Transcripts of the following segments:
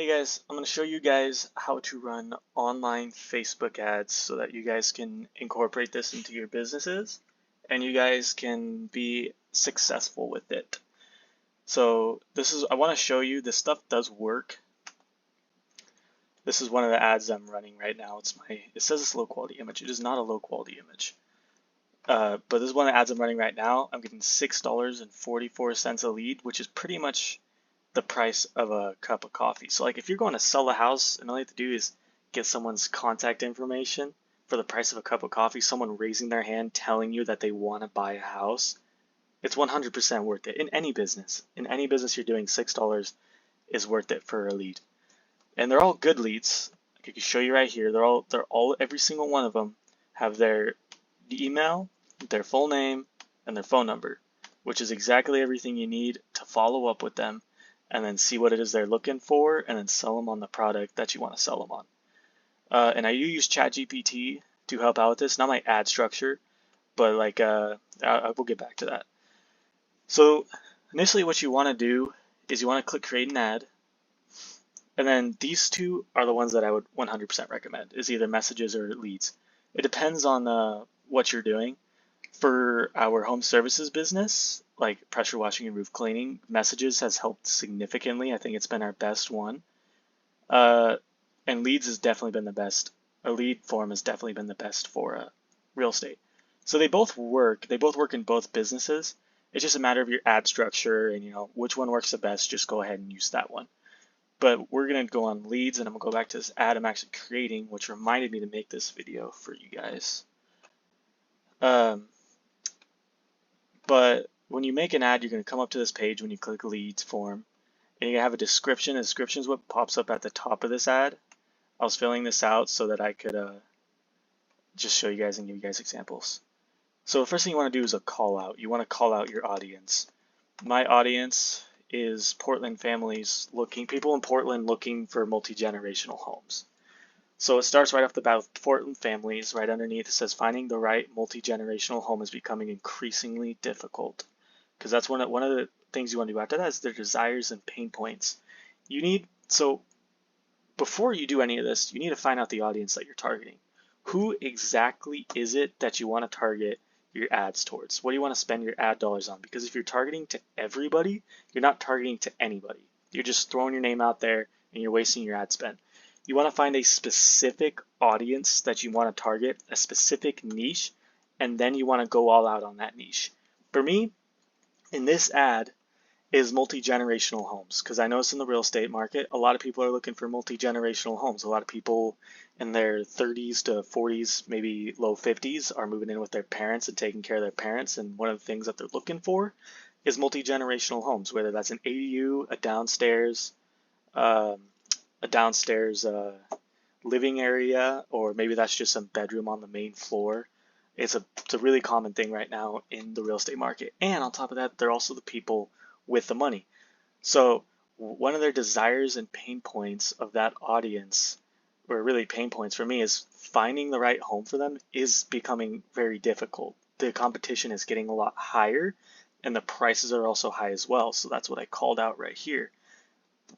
Hey guys, I'm going to show you guys how to run online Facebook ads so that you guys can incorporate this into your businesses and you guys can be successful with it. So I want to show you this stuff does work. This is one of the ads I'm running right now. It says it's low quality image. It is not a low quality image. But this is one of the ads I'm running right now. I'm getting $6.44 a lead, which is pretty much the price of a cup of coffee. So like if you're going to sell a house and all you have to do is get someone's contact information for the price of a cup of coffee, someone raising their hand telling you that they want to buy a house, it's 100% worth it in any business. In any business you're doing, $6 is worth it for a lead. And they're all good leads. I can show you right here. Every single one of them have their email, their full name, and their phone number, which is exactly everything you need to follow up with them and then see what it is they're looking for and then sell them on the product that you want to sell them on. And I use ChatGPT to help out with this, not my ad structure, but I will get back to that. So initially what you want to do is you want to click create an ad, and then these two are the ones that I would 100% recommend, is either messages or leads. It depends on what you're doing. For our home services business, like pressure washing and roof cleaning, messages has helped significantly. I think it's been our best one. And leads has definitely been the best. A lead form has definitely been the best for real estate. So they both work. They both work in both businesses. It's just a matter of your ad structure and which one works the best. Just go ahead and use that one. But we're gonna go on leads, and I'm gonna go back to this ad I'm actually creating, which reminded me to make this video for you guys. But when you make an ad, you're going to come up to this page when you click leads form, and you're going to have a description. A description is what pops up at the top of this ad. I was filling this out so that I could just show you guys and give you guys examples. So the first thing you want to do is a call out. You want to call out your audience. My audience is Portland families people in Portland looking for multi-generational homes. So it starts right off the bat with Portland families. Right underneath it says finding the right multi-generational home is becoming increasingly difficult, because that's one of the things you want to do after that is their desires and pain points. So before you do any of this, you need to find out the audience that you're targeting. Who exactly is it that you want to target your ads towards? What do you want to spend your ad dollars on? Because if you're targeting to everybody, you're not targeting to anybody. You're just throwing your name out there and you're wasting your ad spend. You want to find a specific audience that you want to target, a specific niche, and then you want to go all out on that niche. For me, in this ad is multi-generational homes, because I notice in the real estate market, a lot of people are looking for multi-generational homes. A lot of people in their 30s to 40s, maybe low 50s, are moving in with their parents and taking care of their parents, and one of the things that they're looking for is multi-generational homes, whether that's an ADU, a downstairs living area, or maybe that's just some bedroom on the main floor. It's a really common thing right now in the real estate market. And on top of that, they're also the people with the money. So one of their desires and pain points of that audience, or really pain points for me, is finding the right home for them is becoming very difficult. The competition is getting a lot higher and the prices are also high as well. So that's what I called out right here.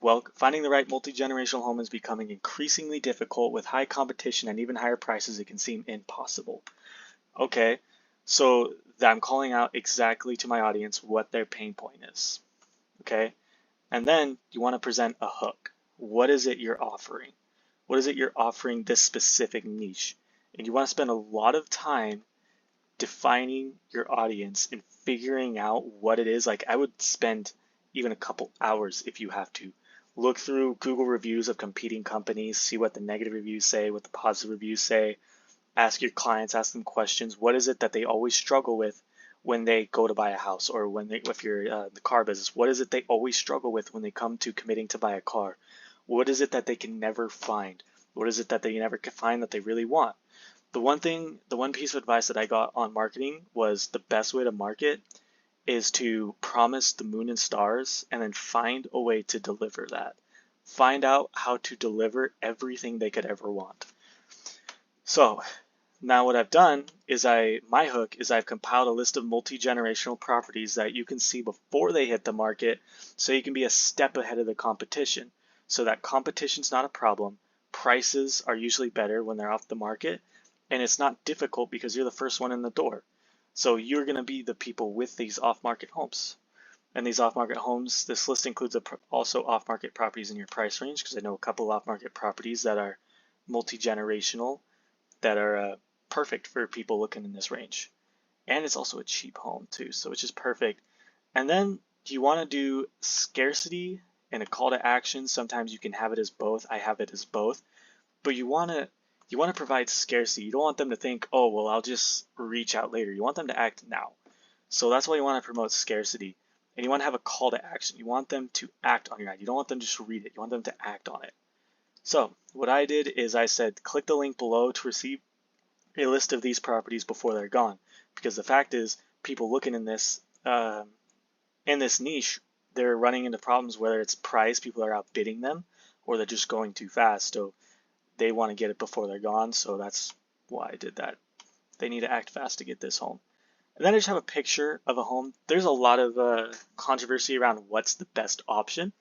Well, finding the right multi-generational home is becoming increasingly difficult. With high competition and even higher prices, it can seem impossible. Okay, so I'm calling out exactly to my audience what their pain point is. Okay, and then you want to present a hook. What is it you're offering? What is it you're offering this specific niche? And you want to spend a lot of time defining your audience and figuring out what it is. Like I would spend even a couple hours if you have to. Look through Google reviews of competing companies, see what the negative reviews say, what the positive reviews say. Ask your clients, ask them questions. What is it that they always struggle with when they go to buy a house, or if you're in the car business? What is it they always struggle with when they come to committing to buy a car? What is it that they can never find? What is it that they never can find that they really want? The one piece of advice that I got on marketing was the best way to market is to promise the moon and stars and then find a way to deliver that. Find out how to deliver everything they could ever want. So now what I've done is my hook is I've compiled a list of multi-generational properties that you can see before they hit the market, so you can be a step ahead of the competition. so that competition's not a problem. Prices are usually better when they're off the market, and it's not difficult because you're the first one in the door. So you're going to be the people with these off-market homes. And these off-market homes, this list includes also off-market properties in your price range, because I know a couple of off-market properties that are multi-generational that are perfect for people looking in this range. And it's also a cheap home too, so it's just perfect. And then you want to do scarcity and a call to action. Sometimes you can have it as both. I have it as both. But you want to provide scarcity. You don't want them to think, oh, well, I'll just reach out later. You want them to act now. So that's why you want to promote scarcity. And you want to have a call to action. You want them to act on your ad. You don't want them to just read it. You want them to act on it. So what I did is I said, click the link below to receive a list of these properties before they're gone. Because the fact is, people looking in this niche, they're running into problems, whether it's price, people are outbidding them, or they're just going too fast. So they want to get it before they're gone. So that's why I did that. They need to act fast to get this home. And then I just have a picture of a home. There's a lot of controversy around what's the best option.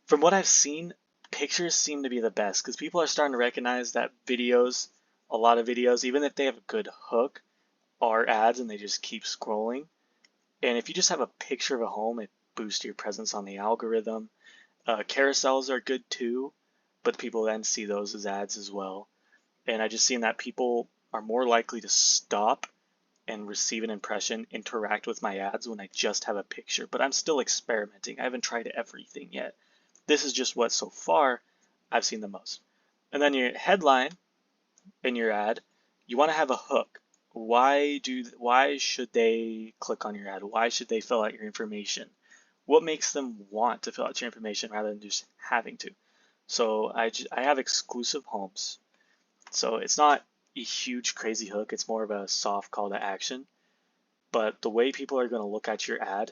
From what I've seen, pictures seem to be the best because people are starting to recognize that videos, a lot of videos, even if they have a good hook, are ads and they just keep scrolling. And if you just have a picture of a home, it boosts your presence on the algorithm. Carousels are good too, but people then see those as ads as well. And I just seen that people are more likely to stop and receive an impression, interact with my ads when I just have a picture. But I'm still experimenting. I haven't tried everything yet. This is just what so far I've seen the most. And then your headline in your ad, you want to have a hook. Why should they click on your ad? Why should they fill out your information? What makes them want to fill out your information rather than just having to? So I have exclusive homes. So it's not a huge crazy hook. It's more of a soft call to action. But the way people are going to look at your ad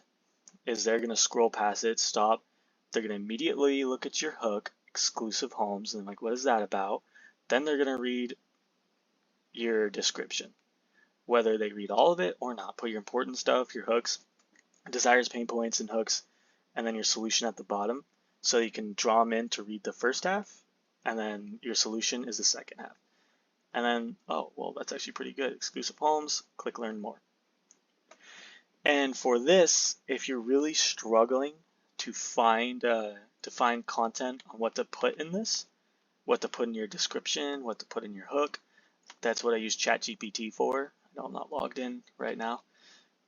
is they're going to scroll past it, stop. They're going to immediately look at your hook, exclusive homes, and like, what is that about? Then they're going to read your description, whether they read all of it or not. Put your important stuff, your hooks, desires, pain points, and hooks, and then your solution at the bottom, so you can draw them in to read the first half, and then your solution is the second half. And then, oh, well, that's actually pretty good. Exclusive homes, click learn more. And for this, if you're really struggling to find content on what to put in this, what to put in your description, what to put in your hook, that's what I use ChatGPT for. I know I'm not logged in right now,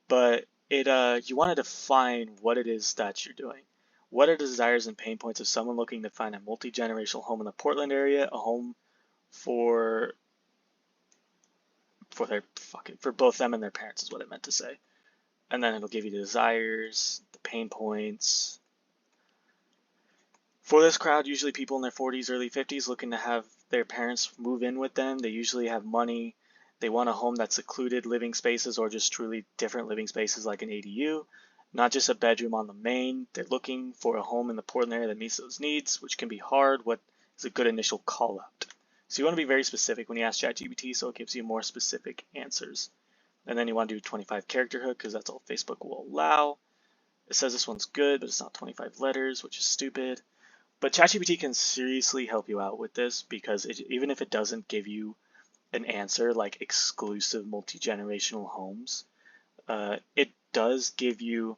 but you want to define what it is that you're doing. What are the desires and pain points of someone looking to find a multi-generational home in the Portland area, a home for both them and their parents is what I meant to say. And then it'll give you the desires, the pain points. For this crowd, usually people in their 40s, early 50s looking to have their parents move in with them. They usually have money. They want a home that's secluded living spaces or just truly different living spaces like an ADU, not just a bedroom on the main. They're looking for a home in the Portland area that meets those needs, which can be hard. What is a good initial call out? So you want to be very specific when you ask ChatGPT, so it gives you more specific answers. And then you want to do 25 character hook because that's all Facebook will allow. It says this one's good, but it's not 25 letters, which is stupid. But ChatGPT can seriously help you out with this because even if it doesn't give you an answer like exclusive multi-generational homes, it does give you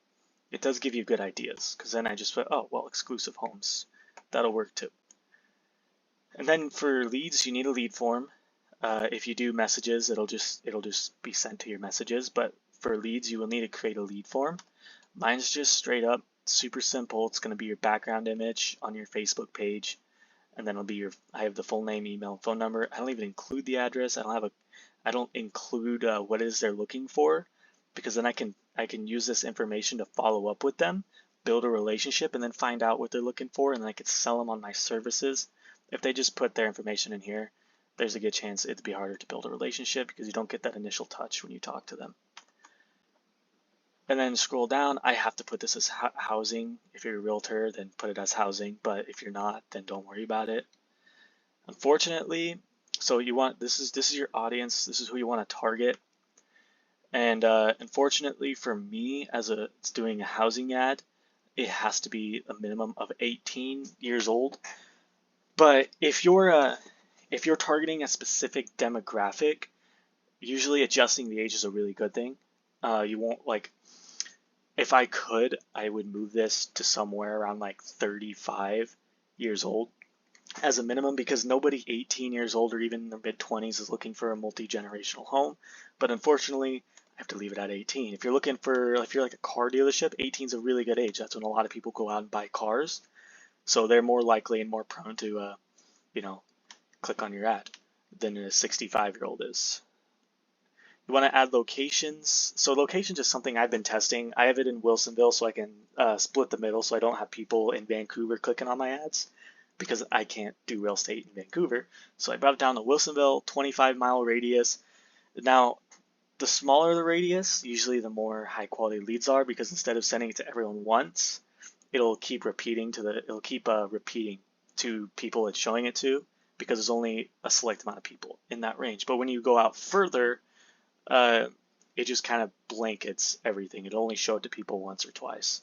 good ideas. Because then I just put, oh well, exclusive homes, that'll work too. And then for leads, you need a lead form. If you do messages, it'll just be sent to your messages. But for leads, you will need to create a lead form. Mine's just straight up super simple. It's going to be your background image on your Facebook page, and then it'll be I have the full name, email, phone number. I don't even include the address. I don't include what it is they're looking for, because then I can use this information to follow up with them, build a relationship, and then find out what they're looking for, and then I could sell them on my services. If they just put their information in here, there's a good chance it'd be harder to build a relationship because you don't get that initial touch when you talk to them. And then scroll down. I have to put this as housing. If you're a realtor, then put it as housing. But if you're not, then don't worry about it. Unfortunately, so this is your audience. This is who you want to target. And unfortunately for me, as it's doing a housing ad, it has to be a minimum of 18 years old. But if you're targeting a specific demographic, usually adjusting the age is a really good thing. You won't like, if I could, I would move this to somewhere around like 35 years old as a minimum, because nobody 18 years old or even in their mid 20s is looking for a multi-generational home. But unfortunately, I have to leave it at 18. If you're looking for, if you're like a car dealership, 18 is a really good age. That's when a lot of people go out and buy cars. So they're more likely and more prone to, you know, click on your ad than a 65-year-old is. You want to add locations. So locations is something I've been testing. I have it in Wilsonville so I can split the middle so I don't have people in Vancouver clicking on my ads, because I can't do real estate in Vancouver. So I brought it down to Wilsonville, 25-mile radius. Now, the smaller the radius, usually the more high quality leads are, because instead of sending it to everyone once, it'll keep repeating to people it's showing it to, because there's only a select amount of people in that range. But when you go out further, it just kind of blankets everything. It'll only show it to people once or twice.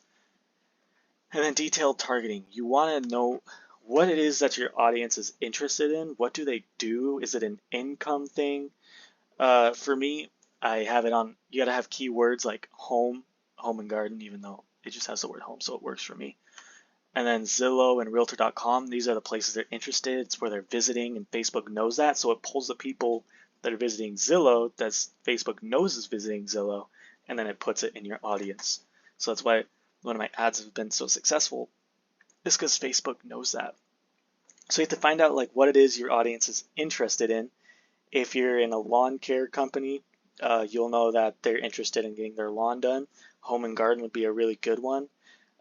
And then detailed targeting. You want to know what it is that your audience is interested in. What do they do? Is it an income thing? For me, I have it on, you gotta have keywords like home and garden, even though it just has the word home, so it works for me. And then Zillow and Realtor.com, these are the places they're interested. It's where they're visiting, and Facebook knows that, so it pulls the people that are visiting Zillow that Facebook knows is visiting Zillow, and then it puts it in your audience. So that's why one of my ads have been so successful, is because Facebook knows that. So you have to find out like what it is your audience is interested in. If you're in a lawn care company, you'll know that they're interested in getting their lawn done. Home and garden would be a really good one.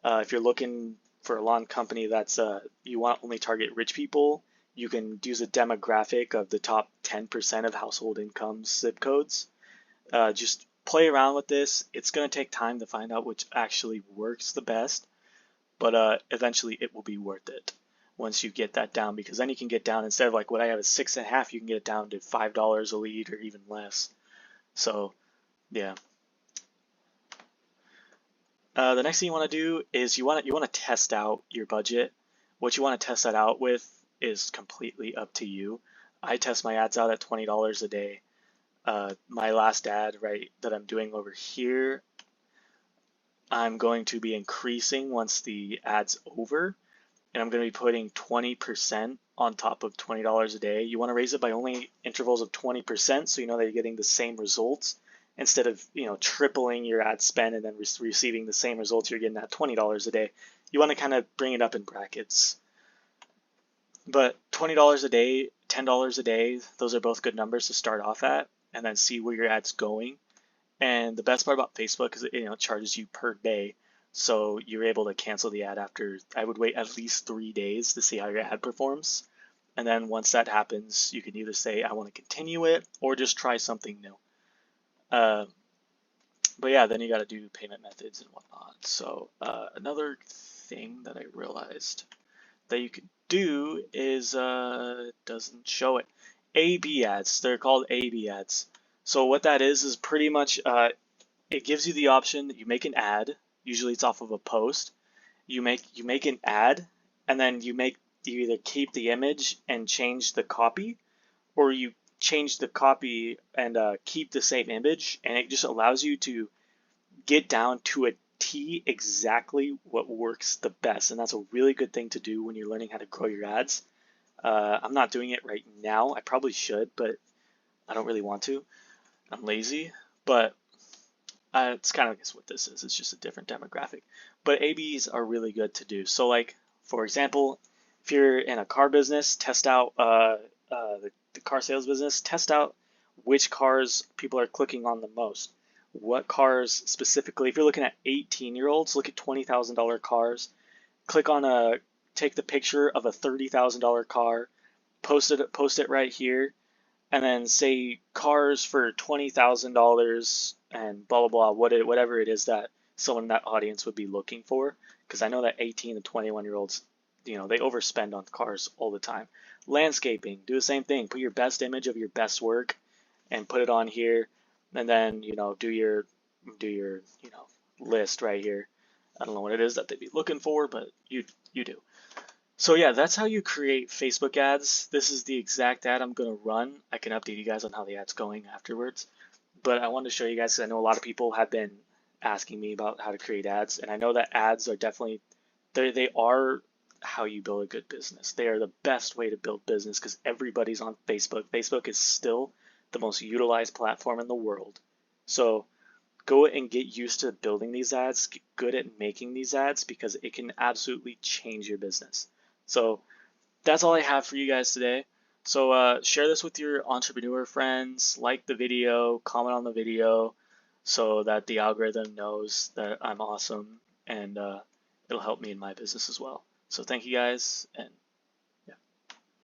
If you're looking for a lawn company that's you want to only target rich people, you can use a demographic of the top 10% of household incomes zip codes. Just play around with this. It's going to take time to find out which actually works the best, but eventually it will be worth it once you get that down, because then you can get down, instead of like what I have is 6.5, you can get it down to $5 a lead or even less. So yeah. The next thing you want to do is you want to test out your budget. What you want to test that out with is completely up to you. I test my ads out at $20 a day. My last ad, right, that I'm doing over here, I'm going to be increasing once the ad's over, and I'm going to be putting 20% on top of $20 a day. You want to raise it by only intervals of 20%, so you know that you're getting the same results, instead of tripling your ad spend and then receiving the same results you're getting at $20 a day. You want to kind of bring it up in brackets. But $20 a day, $10 a day, those are both good numbers to start off at, and then see where your ad's going. And the best part about Facebook is it charges you per day. So you're able to cancel the ad after, I would wait at least 3 days to see how your ad performs. And then once that happens, you can either say, I want to continue it, or just try something new. But yeah, then you got to do payment methods and whatnot. So another thing that I realized that you could do is, it doesn't show it, A/B ads. They're called A/B ads. So what that is pretty much, it gives you the option that you make an ad. Usually it's off of a post. You make an ad, and then you either keep the image and change the copy, or you change the copy and keep the same image, and it just allows you to get down to a T exactly what works the best. And that's a really good thing to do when you're learning how to grow your ads. I'm not doing it right now. I probably should, but I don't really want to. I'm lazy, but it's kind of, I guess, what this is. It's just a different demographic. But ABs are really good to do. So like, for example, if you're in a car business, test out the car sales business, test out which cars people are clicking on the most. What cars specifically, if you're looking at 18-year-olds, look at $20,000 cars. Click on take the picture of a $30,000 car, post it right here, and then say cars for $20,000 and blah, blah, blah, whatever it is that someone in that audience would be looking for. Because I know that 18 to 21-year-olds, they overspend on cars all the time. Landscaping, do the same thing. Put your best image of your best work and put it on here, and then do your list right here. I don't know what it is that they'd be looking for, but you do. So yeah, that's how you create Facebook ads. This is the exact ad I'm going to run. I can update you guys on how the ad's going afterwards. But I wanted to show you guys because I know a lot of people have been asking me about how to create ads, and I know that ads are definitely they are how you build a good business. They are the best way to build business because everybody's on Facebook. Facebook is still the most utilized platform in the world. So go and get used to building these ads, get good at making these ads because it can absolutely change your business. So that's all I have for you guys today. So share this with your entrepreneur friends, like the video, comment on the video so that the algorithm knows that I'm awesome and it'll help me in my business as well. So thank you guys and